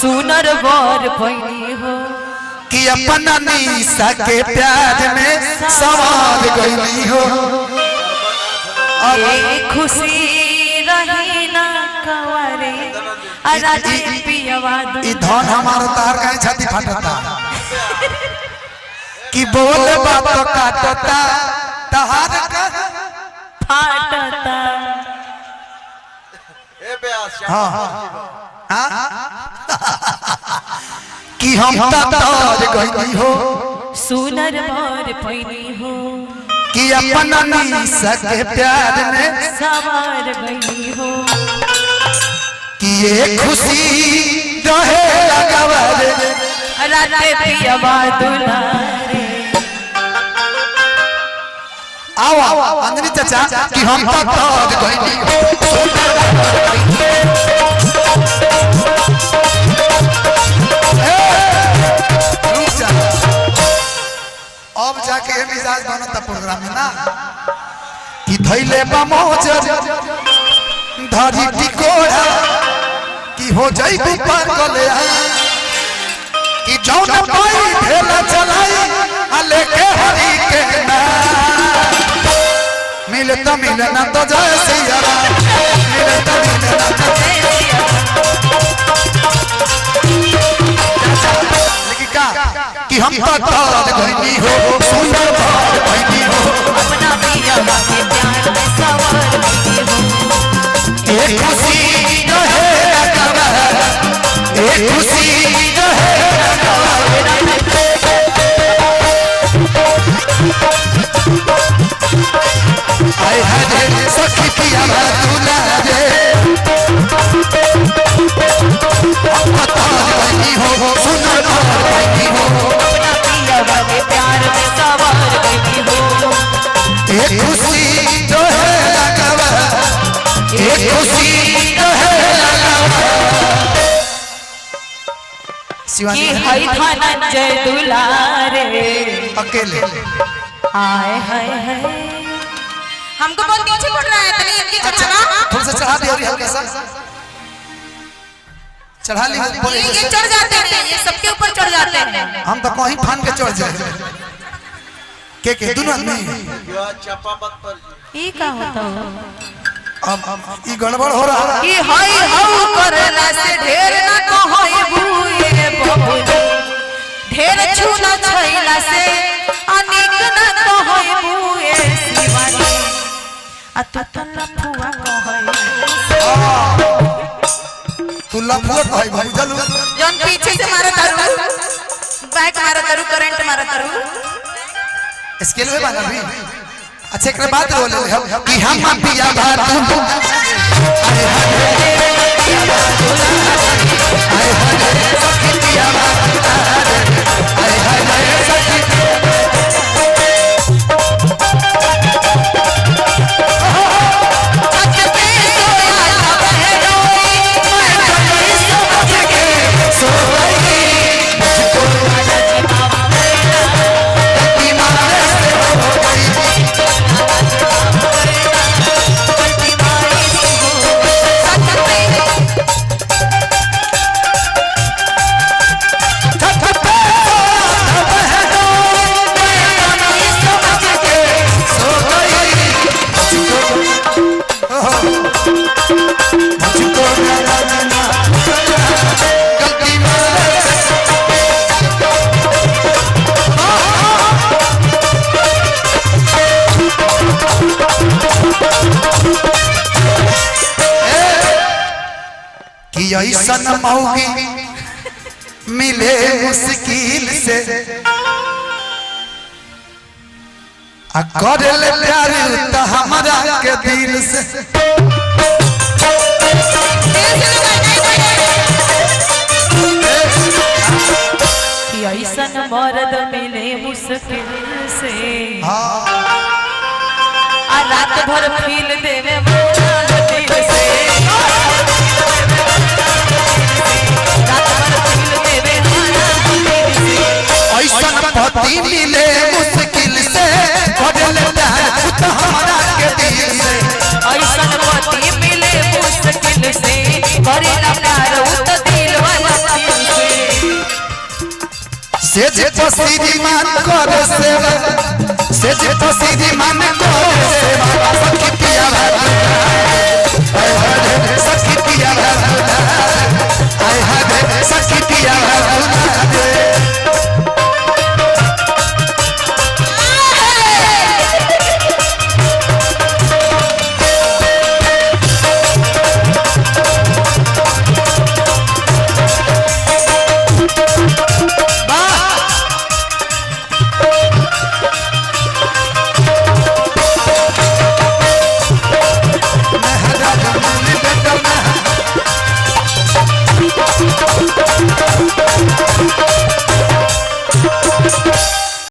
सुनर बर पैनी हो कि अपना निशा के प्यार में सवार गई हो। खुशी रही ना कवारे अराजे पियवा ई धन हमार तार का छाती फाटता कि बोल बात काटता तहार का फाटता। हां हां कि हम तार गई हो सुनर बर पैनी हो कि अपना निशा के प्यार में सवार गई हो कि ये खुशी रहे लगवारे राते पियवा दुलारे। आओ अंजनी चाचा कि हम तार गई हो अब जाके ये मिजाज बनता प्रोग्राम में ना कि धैले बमोजर धरी टिकोड़ा कि हो जाई पागल कि जौन पाई भेला चलाई आ लेके हरी के ना मिलता मिलना तो जय सिया मिलता मिलना तो जय सिया। लेकिन का कि हम तार गई हो सुंदर बार गई हो अपना पिया के प्यार में सवार गई हो। एक खुशी रहे लगवारे एक खुशी रहे आए हरे सखी पिया दुलारे तार गई हो सुंदर बार गई हो अपना पिया के प्यार में सवार गई हो। एक खुशी रहे लगवारे एक खुशी रहे लगवारे। शिवानी हई धनंजय दुलारे अकेले आए हाय हाय हमको बहुत नीचे पड़ रहा है तनी इनकी चढ़ाना थोड़ा सा चढ़ा दिया हल्का सा चढ़ा ली ऊपर ये चढ़ जाते हैं ये सबके ऊपर चढ़ जाते हैं। हम तो कहीं फान के चढ़ जाए के दोनों आदमी ये का होता हो अब ई गड़बड़ हो रहा है कि हई हऊ करला से ढेर ना कहई बुए बबुनी ढेर छूना छैला से अनेक ना कहई बुए शिवानी आ तू त लफुआ कहई तू लफुआ भाई भाई चलू जौन पीछे से मारा तारू बैक मारा तारू करंट मारा तारू स्केल में बना भी अच्छा एक बात बोले कि हम पिया बात अरे हरे सखी पिया बात अरे हरे सखी ऐसन मौगी मिले मुश्किल से कर ले प्यार तो हमारा के दिल से ऐसन मर्द मिले मुश्किल से आ रात भर फील देवे दिल से ऐसन पति मिले मुश्किल से कर ले प्यार तो हमारा के दिल से ऐसन पति मिले मुश्किल से करे ना प्यार तो दिल वाला से जे पसीदी मान करे सेवा से जे पसीदी मान करे सेवा सखी पिया भाई